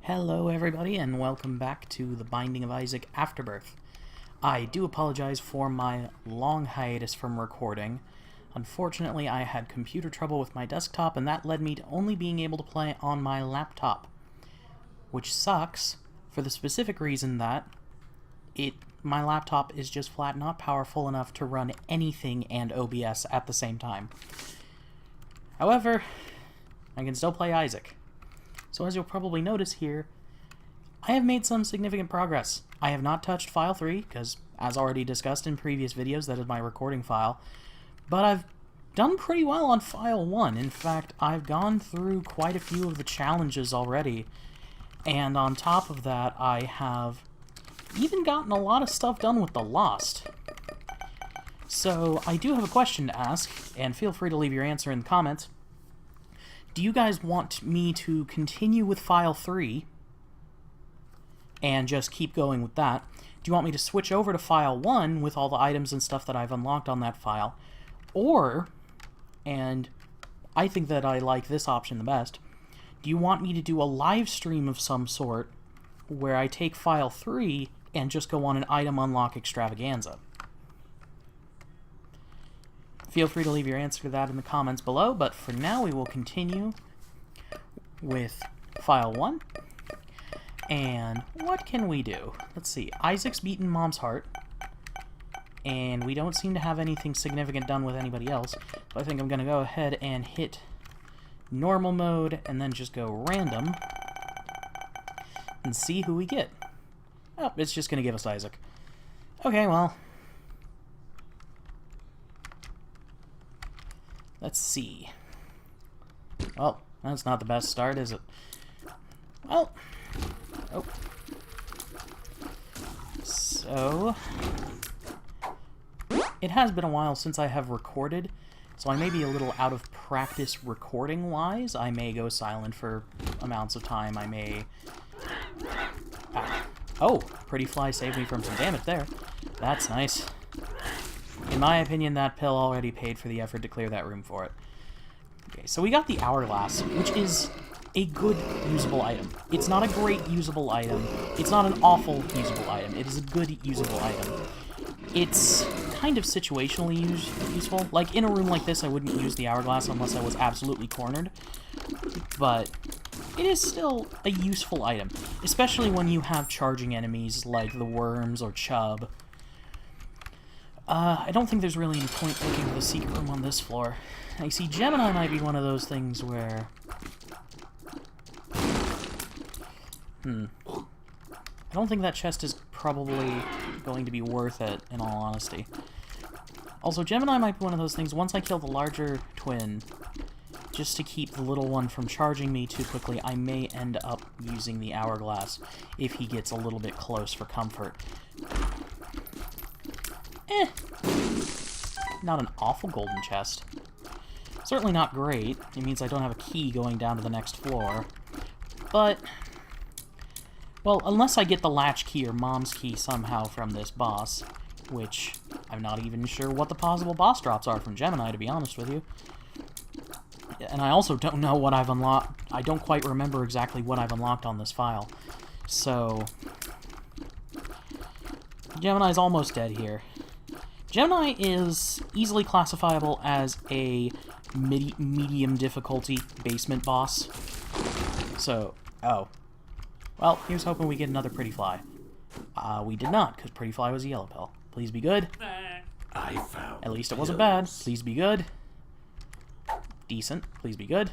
Hello everybody and welcome back to The Binding of Isaac Afterbirth. I do apologize for my long hiatus from recording. Unfortunately, I had computer trouble with my desktop and that led me to only being able to play on my laptop. Which sucks, for the specific reason that my laptop is just flat not powerful enough to run anything and OBS at the same time. However, I can still play Isaac. So as you'll probably notice here, I have made some significant progress. I have not touched File 3, because, as already discussed in previous videos, that is my recording file, but I've done pretty well on File 1. In fact, I've gone through quite a few of the challenges already, and on top of that, I have even gotten a lot of stuff done with the Lost. So, I do have a question to ask, and feel free to leave your answer in the comments. Do you guys want me to continue with File 3 and just keep going with that? Do you want me to switch over to File 1 with all the items and stuff that I've unlocked on that file? Or, and I think that I like this option the best, do you want me to do a live stream of some sort where I take File 3 and just go on an item unlock extravaganza? Feel free to leave your answer to that in the comments below, but for now we will continue with File 1. And what can we do? Let's see. Isaac's beaten Mom's heart, and we don't seem to have anything significant done with anybody else, so I think I'm going to go ahead and hit normal mode and then just go random and see who we get. Oh, it's just going to give us Isaac. Okay, well, let's see. Well, that's not the best start, is it? Well, oh. So, it has been a while since I have recorded, so I may be a little out of practice recording-wise. I may go silent for amounts of time. I may... Oh, Pretty Fly saved me from some damage there. That's nice. In my opinion, that pill already paid for the effort to clear that room for it. Okay, so we got the Hourglass, which is a good usable item. It's not a great usable item. It's not an awful usable item. It is a good usable item. It's kind of situationally useful. Like, in a room like this, I wouldn't use the Hourglass unless I was absolutely cornered. But it is still a useful item, especially when you have charging enemies like the worms or Chub. I don't think there's really any point looking for the secret room on this floor. I see Gemini might be one of those things where... I don't think that chest is probably going to be worth it, in all honesty. Also, Gemini might be one of those things, once I kill the larger twin, just to keep the little one from charging me too quickly, I may end up using the Hourglass if he gets a little bit close for comfort. Not an awful golden chest. Certainly not great. It means I don't have a key going down to the next floor. But, well, unless I get the latch key or Mom's key somehow from this boss, which I'm not even sure what the possible boss drops are from Gemini, to be honest with you. And I also don't know what I've unlocked. I don't quite remember exactly what I've unlocked on this file. So, Gemini's almost dead here. Gemini is easily classifiable as a medium difficulty basement boss. So, oh. Well, here's hoping we get another Pretty Fly. We did not, because Pretty Fly was a yellow pill. Please be good. I found At least it wasn't bad. Please be good. Decent. Please be good.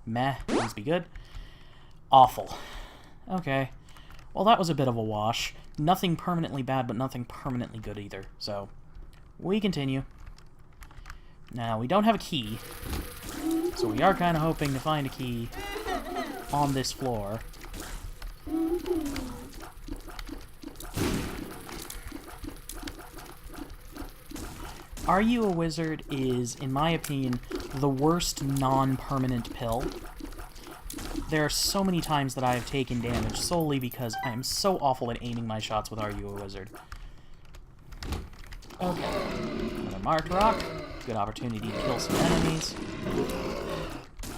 Meh. Please be good. Awful. Okay. Well, that was a bit of a wash. Nothing permanently bad, but nothing permanently good either. So, we continue. Now, we don't have a key, so we are kind of hoping to find a key on this floor. Are You a Wizard is, in my opinion, the worst non-permanent pill. There are so many times that I have taken damage solely because I am so awful at aiming my shots with Are You a Wizard. Okay. Another marked rock. Good opportunity to kill some enemies.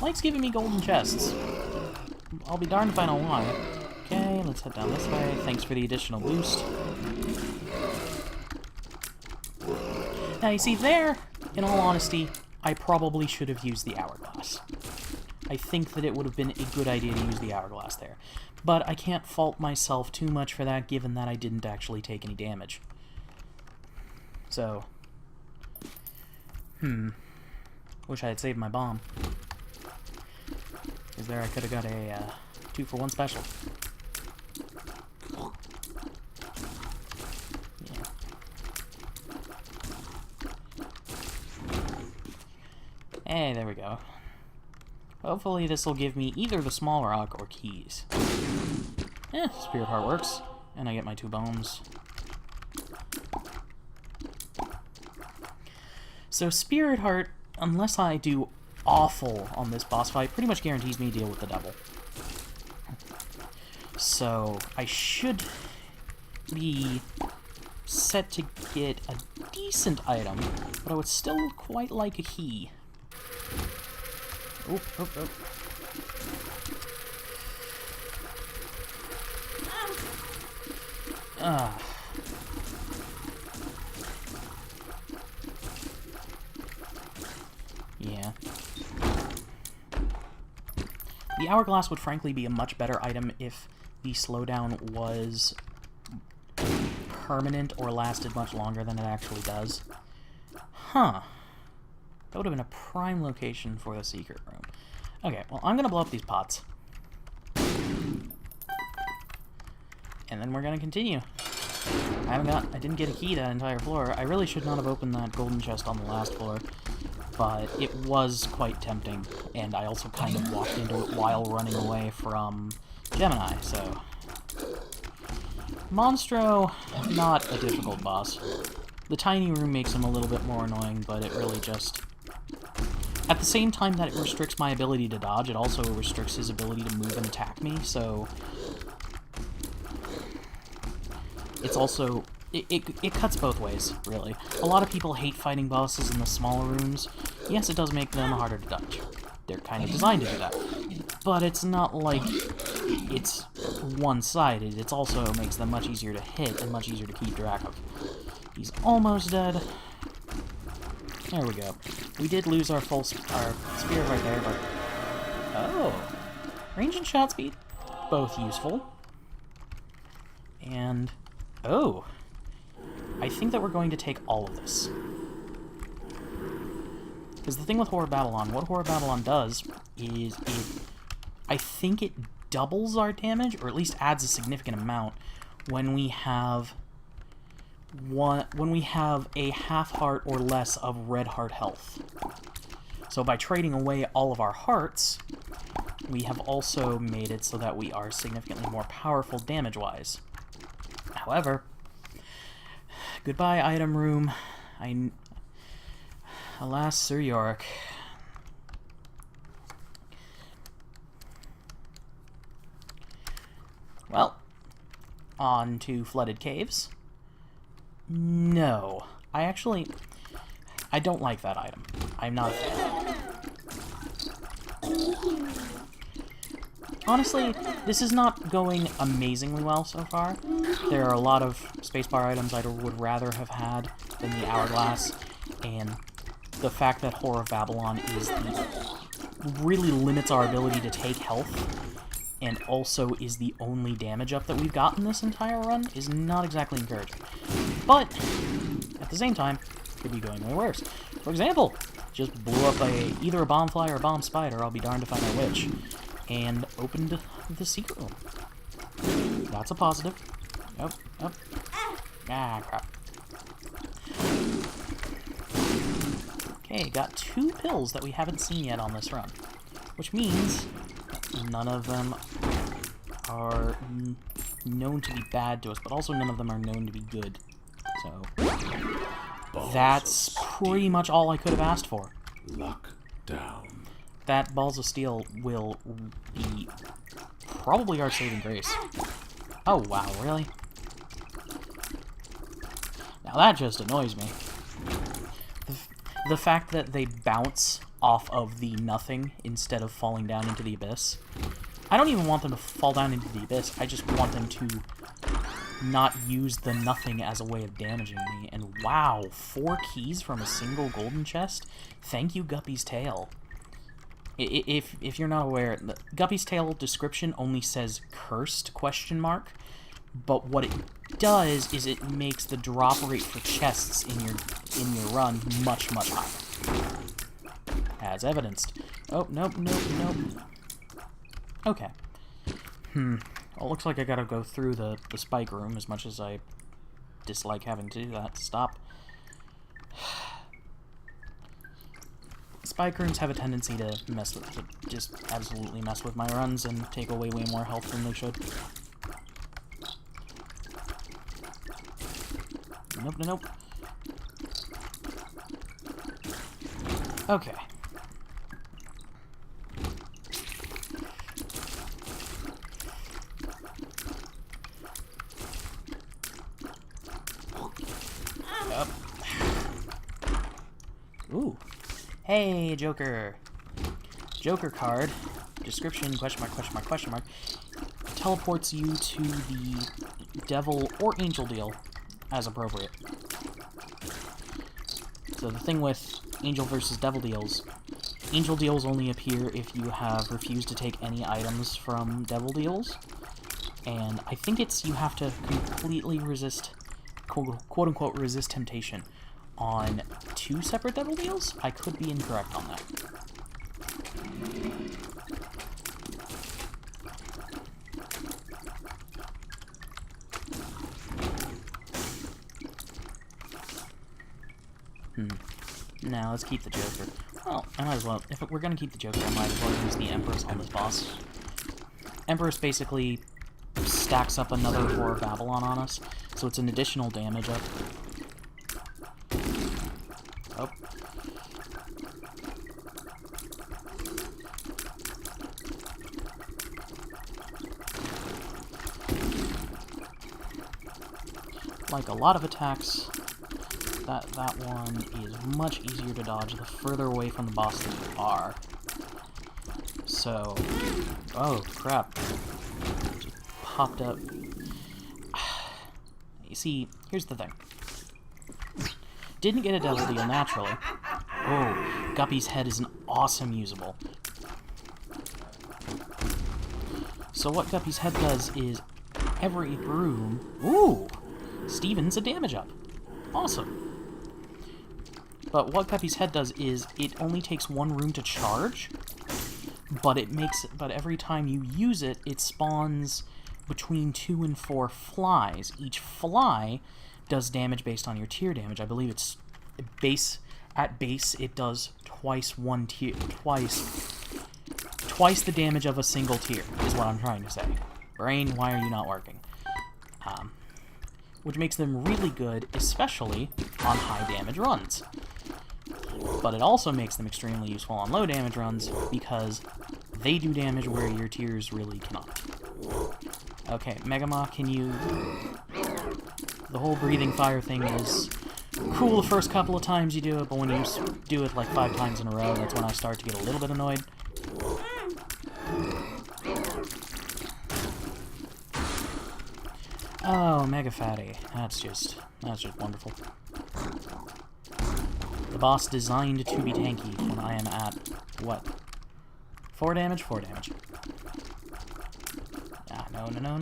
Likes giving me golden chests. I'll be darned if I know why. Okay, let's head down this way. Thanks for the additional boost. Now, you see there, in all honesty, I probably should have used the hourglass. I think that it would have been a good idea to use the hourglass there. But I can't fault myself too much for that, given that I didn't actually take any damage. So, wish I had saved my bomb. Because there I could have got a 2-for-1 special. Yeah. Hey, there we go. Hopefully this will give me either the small rock or keys. Spirit Heart works. And I get my 2 bones. So Spirit Heart, unless I do awful on this boss fight, pretty much guarantees me to deal with the devil. So I should be set to get a decent item, but I would still quite like a key. Oh, oh, oh. Ah. Yeah. The hourglass would frankly be a much better item if the slowdown was permanent or lasted much longer than it actually does. Huh. That would have been a prime location for the secret room. Okay, well, I'm gonna blow up these pots. And then we're gonna continue. I didn't get a key that entire floor. I really should not have opened that golden chest on the last floor, but it was quite tempting, and I also kind of walked into it while running away from Gemini, so... Monstro, not a difficult boss. The tiny room makes him a little bit more annoying, but it really just... At the same time that it restricts my ability to dodge, it also restricts his ability to move and attack me, so... It's also... It cuts both ways, really. A lot of people hate fighting bosses in the smaller rooms. Yes, it does make them harder to dodge. They're kind of designed to do that. But it's not like it's one-sided. It also makes them much easier to hit and much easier to keep track of. He's almost dead. There we go. We did lose our spirit right there, but... Oh! Range and shot speed. Both useful. And... Oh! I think that we're going to take all of this. Because the thing with Horror Babylon, what Horror Babylon does is I think it doubles our damage, or at least adds a significant amount, when we have a half heart or less of red heart health. So by trading away all of our hearts, we have also made it so that we are significantly more powerful damage-wise. However, goodbye item room. Alas, Sir Yorick. Well, on to Flooded Caves. No. I don't like that item. I'm not a fan. Honestly, this is not going amazingly well so far. There are a lot of spacebar items I would rather have had than the hourglass, and the fact that Horror of Babylon really limits our ability to take health, and also is the only damage up that we've gotten this entire run, is not exactly encouraging. But, at the same time, could be going way worse. For example, just blew up either a bomb fly or a bomb spider, I'll be darned if I know which, and opened the secret room. That's a positive. Nope, nope. Ah, crap. Okay, got 2 pills that we haven't seen yet on this run, which means none of them are known to be bad to us, but also none of them are known to be good. So, that's pretty much all I could have asked for. Lock down. That Balls of Steel will be probably our saving grace. Oh, wow, really? Now that just annoys me. The fact that they bounce off of the nothing instead of falling down into the abyss. I don't even want them to fall down into the abyss. I just want them to not use the nothing as a way of damaging me. And wow, 4 keys from a single golden chest? Thank you, Guppy's Tail. If you're not aware, the Guppy's Tail description only says cursed ? But what it does is it makes the drop rate for chests in your run much, much higher. As evidenced. Oh, nope. Okay. Well, it looks like I gotta go through the spike room, as much as I dislike having to do that. Stop. Spike rooms have a tendency to just absolutely mess with my runs and take away way more health than they should. Nope. Okay. Yep. Ooh. Hey, Joker. Joker card. Description, ? Teleports you to the devil or angel deal as appropriate. So the thing with angel versus devil deals, angel deals only appear if you have refused to take any items from devil deals, and I think it's you have to completely resist, quote-unquote, resist temptation on 2 separate devil deals? I could be incorrect on that. Now, let's keep the Joker. Well, I might as well. If we're gonna keep the Joker, I might as well use the Empress on this boss. Empress basically stacks up another Whore of Babylon on us, so it's an additional damage up. Oh. Like a lot of attacks, that one is much easier to dodge the further away from the boss that you are. So, oh crap, just popped up. You see, here's the thing. Didn't get a devil deal naturally. Oh, Guppy's head is an awesome usable. So what Guppy's head does is every room. Ooh, Steven's a damage up. Awesome. But what Guppy's head does is it only takes 1 room to charge, but every time you use it, it spawns between 2 and 4 flies. Each fly does damage based on your tier damage. I believe it's at base it does twice the damage of a single tier, is what I'm trying to say. Brain, why are you not working? Which makes them really good, especially on high damage runs. But it also makes them extremely useful on low damage runs, because they do damage where your tiers really cannot. Okay, Megama, can you... The whole breathing fire thing is cool the first couple of times you do it, but when you do it like 5 times in a row, that's when I start to get a little bit annoyed. Oh, Mega Fatty. That's just wonderful. The boss designed to be tanky when I am at, what? 4 damage? 4 damage. Ah, no. No.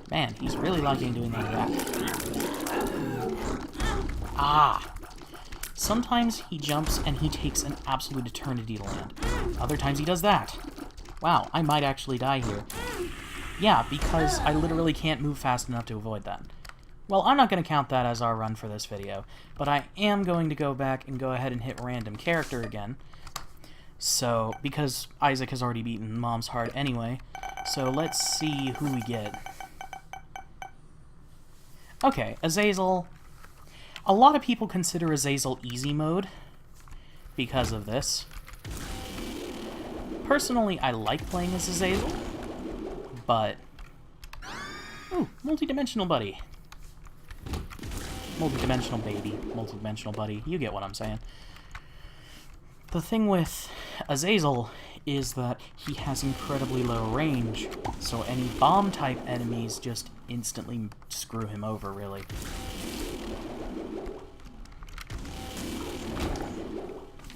Man, he's really liking doing that. Ah! Sometimes he jumps and he takes an absolute eternity to land. Other times he does that. Wow, I might actually die here. Yeah, because I literally can't move fast enough to avoid that. Well, I'm not going to count that as our run for this video, but I am going to go back and go ahead and hit random character again. So, because Isaac has already beaten Mom's Heart anyway, so let's see who we get. Okay, Azazel. A lot of people consider Azazel easy mode because of this. Personally, I like playing as Azazel, but... Ooh, multi-dimensional buddy. multi-dimensional baby, multi-dimensional buddy. You get what I'm saying. The thing with Azazel is that he has incredibly low range, so any bomb-type enemies just instantly screw him over, really.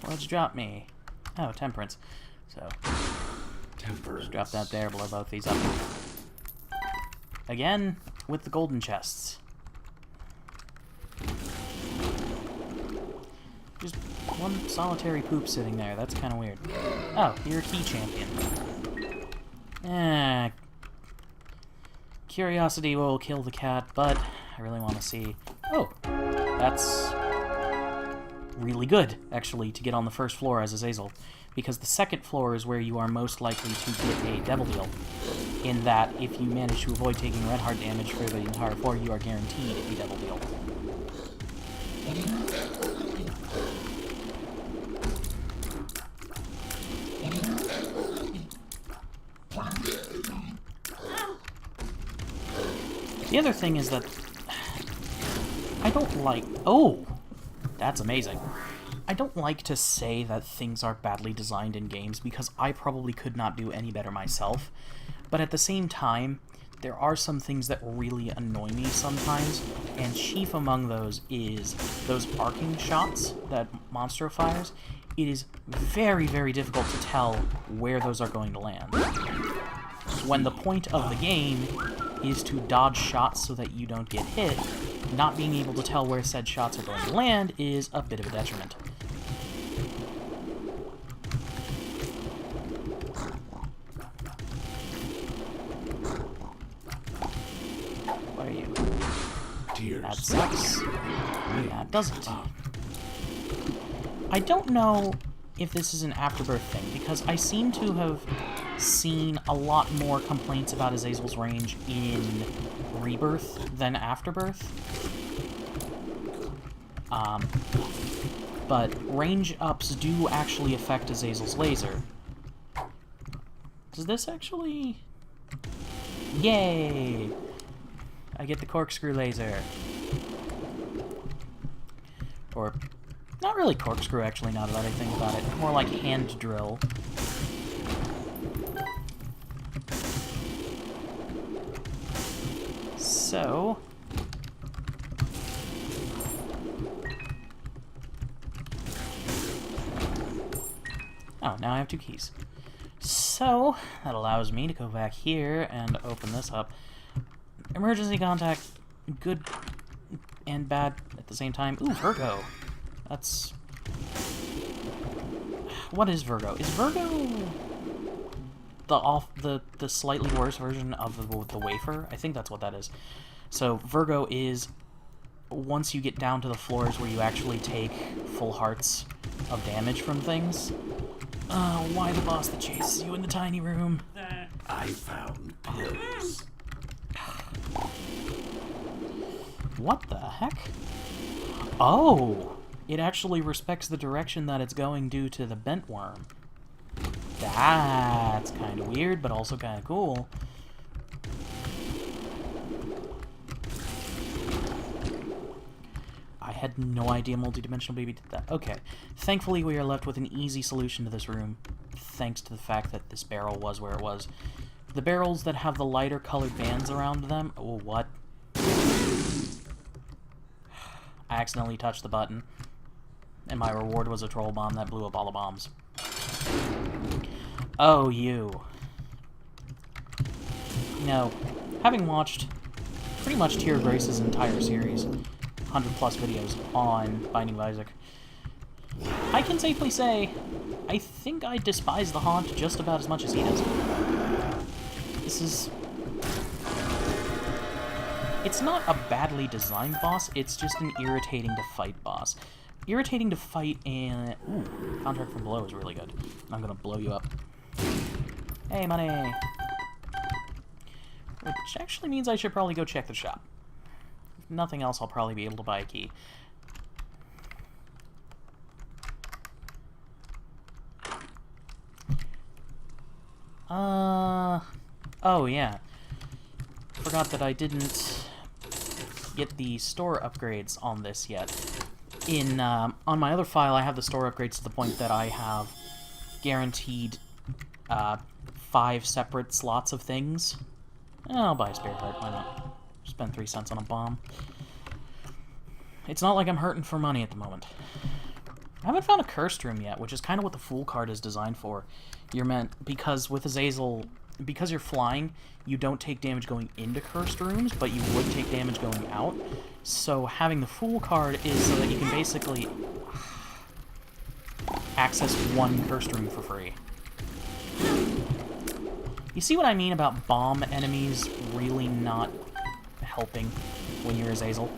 What'd you drop me? Oh, Temperance. So, just drop that there, blow both these up. Again, with the golden chests. Just one solitary poop sitting there. That's kind of weird. Oh, you're a key champion. Curiosity will kill the cat, but I really want to see... Oh, that's really good, actually, to get on the first floor as Azazel. Because the second floor is where you are most likely to get a Devil Deal. In that, if you manage to avoid taking red heart damage for the entire floor, you are guaranteed a Devil Deal. The other thing is that I don't like... Oh! That's amazing. I don't like to say that things are badly designed in games because I probably could not do any better myself. But at the same time, there are some things that really annoy me sometimes, and chief among those is those arcing shots that Monstro fires. It is very, very difficult to tell where those are going to land. When the point of the game is to dodge shots so that you don't get hit, not being able to tell where said shots are going to land is a bit of a detriment. What are you? Tears. That sucks. That doesn't. I don't know if this is an Afterbirth thing, because I seem to have seen a lot more complaints about Azazel's range in Rebirth than Afterbirth. But range ups do actually affect Azazel's laser. Does this actually... Yay! I get the corkscrew laser. Or, not really corkscrew, actually, now that I think about it. More like hand drill. So... Oh, now I have 2 keys. So, that allows me to go back here and open this up. Emergency contact, good and bad at the same time. Ooh, Virgo. That's... What is Virgo? Is Virgo the slightly worse version of the wafer? I think that's what that is. So, Virgo is once you get down to the floors where you actually take full hearts of damage from things. Oh, why the boss that chases you in the tiny room? I found pills. What the heck? Oh! It actually respects the direction that it's going due to the bent worm. That's kind of weird, but also kind of cool. I had no idea Multidimensional Baby did that. Okay. Thankfully, we are left with an easy solution to this room, thanks to the fact that this barrel was where it was. The barrels that have the lighter colored bands around them... Oh, what? I accidentally touched the button, and my reward was a troll bomb that blew up all the bombs. Oh, you. You know, having watched pretty much Tier Grace's entire series, 100+ videos on Binding of Isaac, I can safely say, I think I despise the Haunt just about as much as he does. This is... It's not a badly designed boss, it's just an irritating to fight boss. Irritating to fight and... Ooh, Contract from Below is really good. I'm gonna blow you up. Hey, money! Which actually means I should probably go check the shop. If nothing else, I'll probably be able to buy a key. Oh yeah. Forgot that I didn't get the store upgrades on this yet. On my other file, I have the store upgrades to the point that I have guaranteed 5 separate slots of things. I'll buy a spare card, why not? Spend 3 cents on a bomb. It's not like I'm hurting for money at the moment. I haven't found a cursed room yet, which is kind of what the Fool card is designed for. You're meant, because with Azazel, because you're flying, you don't take damage going into cursed rooms, but you would take damage going out. So having the Fool card is so that you can basically access one cursed room for free. You see what I mean about bomb enemies really not helping when you're Azazel?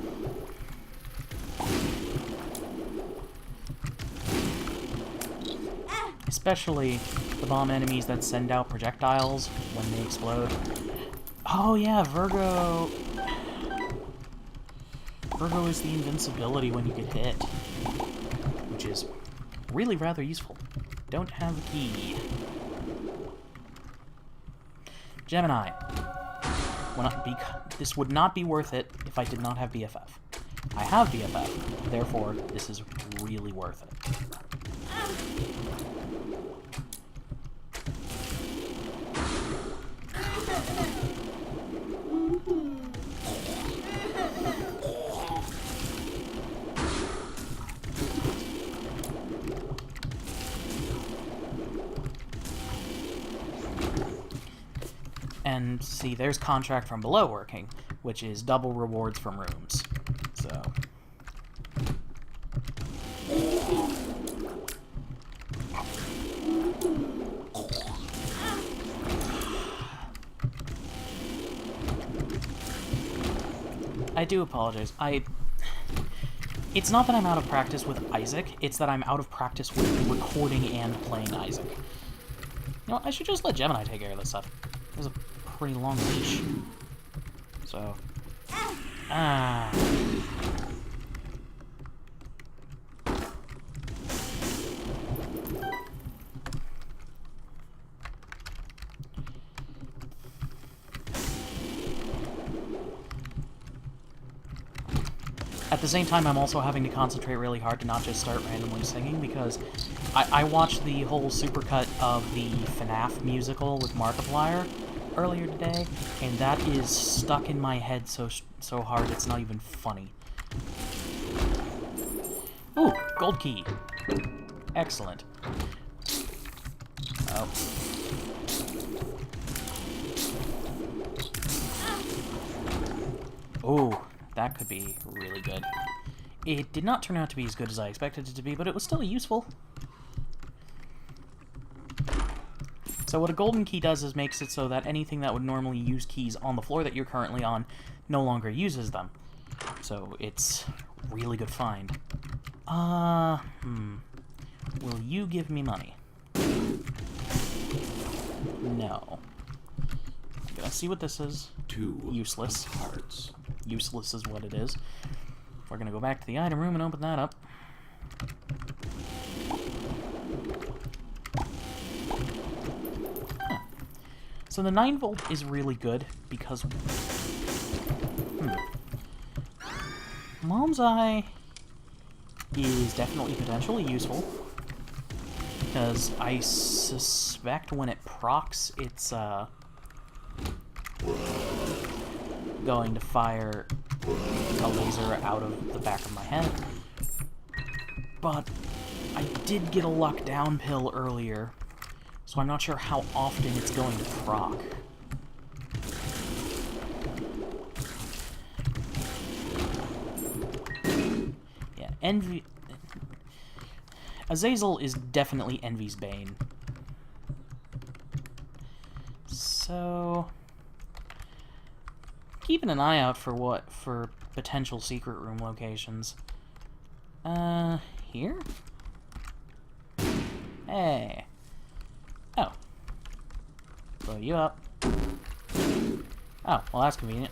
Especially the bomb enemies that send out projectiles when they explode. Oh yeah, Virgo... Virgo is the invincibility when you get hit, which is really rather useful. Don't have a key. Gemini. This would not be worth it if I did not have BFF. I have BFF, therefore this is really worth it. And see, there's Contract from Below working, which is double rewards from rooms. So... I do apologize. It's not that I'm out of practice with Isaac, it's that I'm out of practice with recording and playing Isaac. You know, I should just let Gemini take care of this stuff. There's a pretty long leash. So... At the same time, I'm also having to concentrate really hard to not just start randomly singing, because I watched the whole supercut of the FNAF musical with Markiplier earlier today, and that is stuck in my head so hard it's not even funny. Ooh, gold key. Excellent. Oh. Ooh. That could be really good. It did not turn out to be as good as I expected it to be, but it was still useful. So what a golden key does is makes it so that anything that would normally use keys on the floor that you're currently on no longer uses them. So it's a really good find. Will you give me money? No. I'm gonna see what this is. Useless. Hearts. Useless is what it is. We're gonna go back to the item room and open that up. Huh. So the 9-volt is really good because... Mom's Eye is definitely potentially useful, because I suspect when it procs, it's going to fire a laser out of the back of my head. But I did get a luck down pill earlier, so I'm not sure how often it's going to proc. Yeah, Envy... Azazel is definitely Envy's bane. So... keeping an eye out for potential secret room locations. Here? Hey. Oh. Blow you up. Oh, well that's convenient.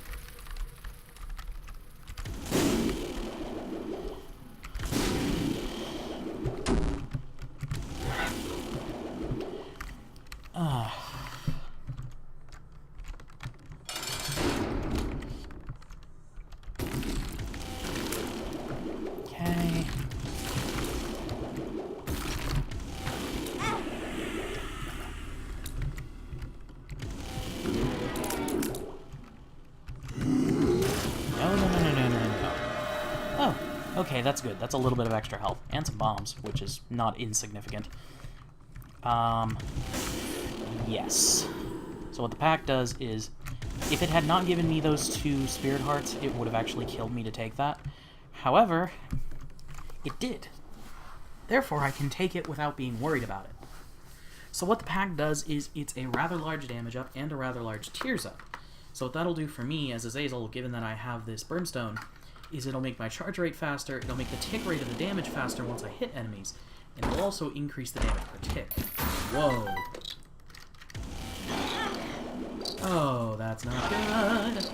Okay, that's good. That's a little bit of extra health. And some bombs, which is not insignificant. Yes. So what the pack does is, if it had not given me those 2 Spirit Hearts, it would have actually killed me to take that. However, it did. Therefore, I can take it without being worried about it. So what the pack does is, it's a rather large damage up and a rather large tears up. So what that'll do for me as Azazel, given that I have this Brimstone, is it'll make my charge rate faster, it'll make the tick rate of the damage faster once I hit enemies, and it'll also increase the damage per tick. Whoa. Oh, that's not good.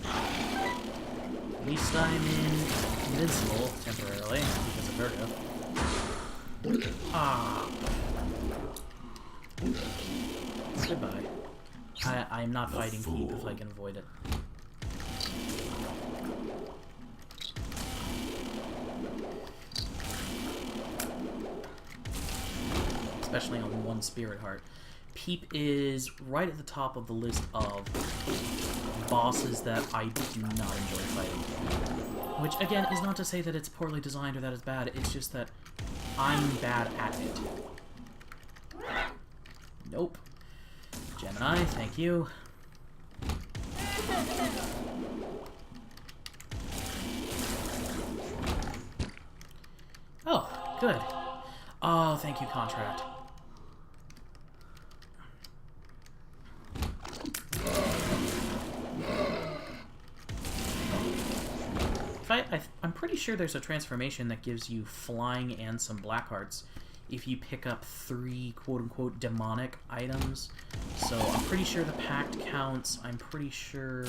At least I'm invincible temporarily because of Virgo. Ah. Goodbye. I'm not fighting Peep if I can avoid it. Especially on 1 Spirit Heart. Peep is right at the top of the list of bosses that I do not enjoy fighting. Which, again, is not to say that it's poorly designed or that it's bad, it's just that I'm bad at it. Nope. Gemini, thank you. Oh, good. Oh, thank you, Contract. I'm pretty sure there's a transformation that gives you flying and some black hearts if you pick up 3 quote-unquote demonic items. So I'm pretty sure the Pact counts, I'm pretty sure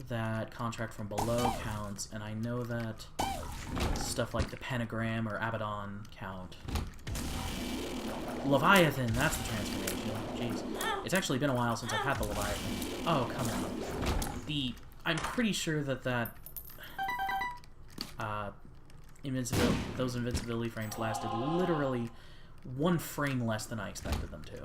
that Contract from Below counts, and I know that stuff like the Pentagram or Abaddon count. Leviathan, that's the transformation. Jeez. It's actually been a while since I've had the Leviathan. Oh, come on. I'm pretty sure that those invincibility frames lasted literally 1 frame less than I expected them to.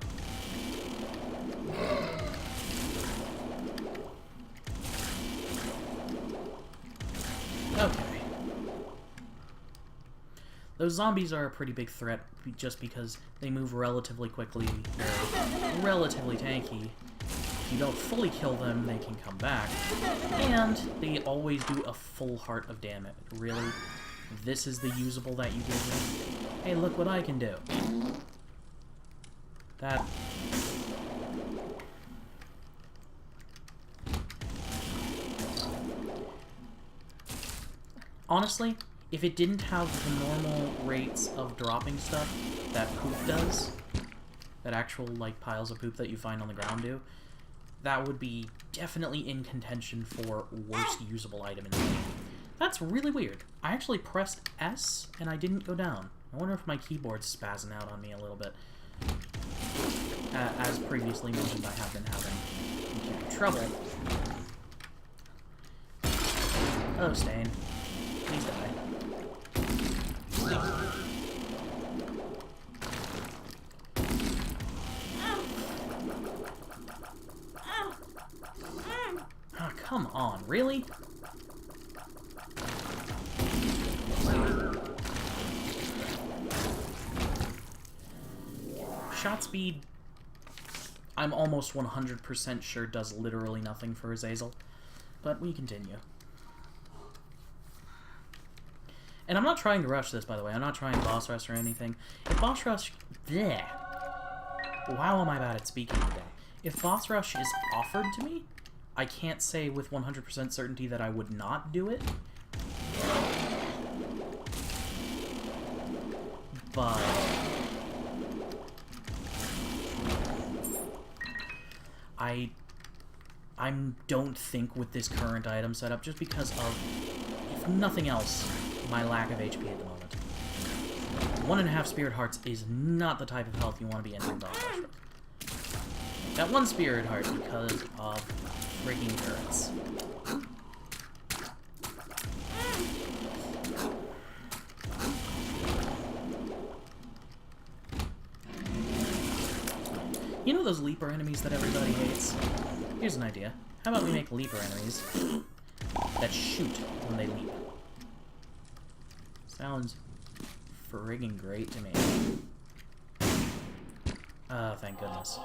Okay. Those zombies are a pretty big threat just because they move relatively quickly, they're relatively tanky. If you don't fully kill them, they can come back. And they always do a full heart of damage. Really? This is the usable that you give me? Hey, look what I can do. That... Honestly, if it didn't have the normal rates of dropping stuff that poop does, that actual, like, piles of poop that you find on the ground do, that would be definitely in contention for worst usable item in the game. That's really weird. I actually pressed S, and I didn't go down. I wonder if my keyboard's spazzing out on me a little bit. As previously mentioned, I have been having computer trouble. Hello, Stain. Please die. Oh, come on, really? Shot speed, I'm almost 100% sure does literally nothing for Azazel, but we continue. And I'm not trying to rush this, by the way. I'm not trying to boss rush or anything. If boss rush... Bleh. Wow, am I bad at speaking today. If boss rush is offered to me, I can't say with 100% certainty that I would not do it. But... I don't think with this current item setup, just because of, if nothing else, my lack of HP at the moment. 1.5 Spirit Hearts is not the type of health you want to be entering boss rush with. Got 1 Spirit Heart because of freaking turrets. You know those leaper enemies that everybody hates? Here's an idea. How about we make leaper enemies that shoot when they leap? Sounds friggin' great to me. Oh, thank goodness.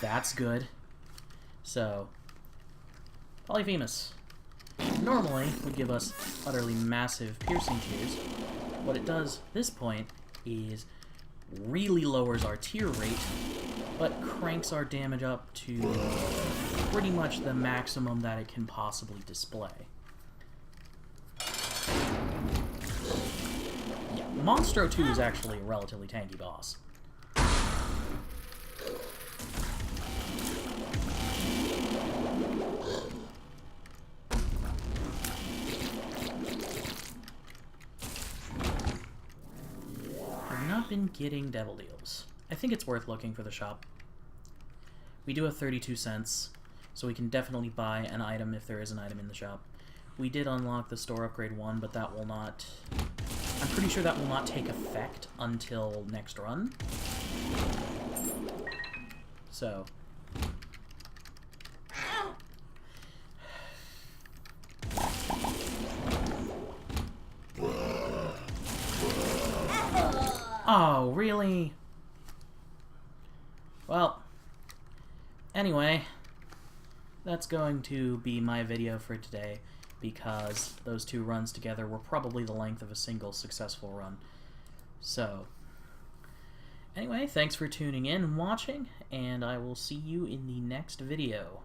That's good. So, Polyphemus normally would give us utterly massive piercing tears. What it does at this point is really lowers our tear rate, but cranks our damage up to pretty much the maximum that it can possibly display. Yeah, Monstro 2 is actually a relatively tanky boss. Been getting devil deals. I think it's worth looking for the shop. We do have 32 cents, so we can definitely buy an item if there is an item in the shop. We did unlock the store upgrade 1, but that will not... I'm pretty sure that will not take effect until next run. So... Oh, really? Well, anyway, that's going to be my video for today, because those two runs together were probably the length of a single successful run. So, anyway, thanks for tuning in and watching, and I will see you in the next video.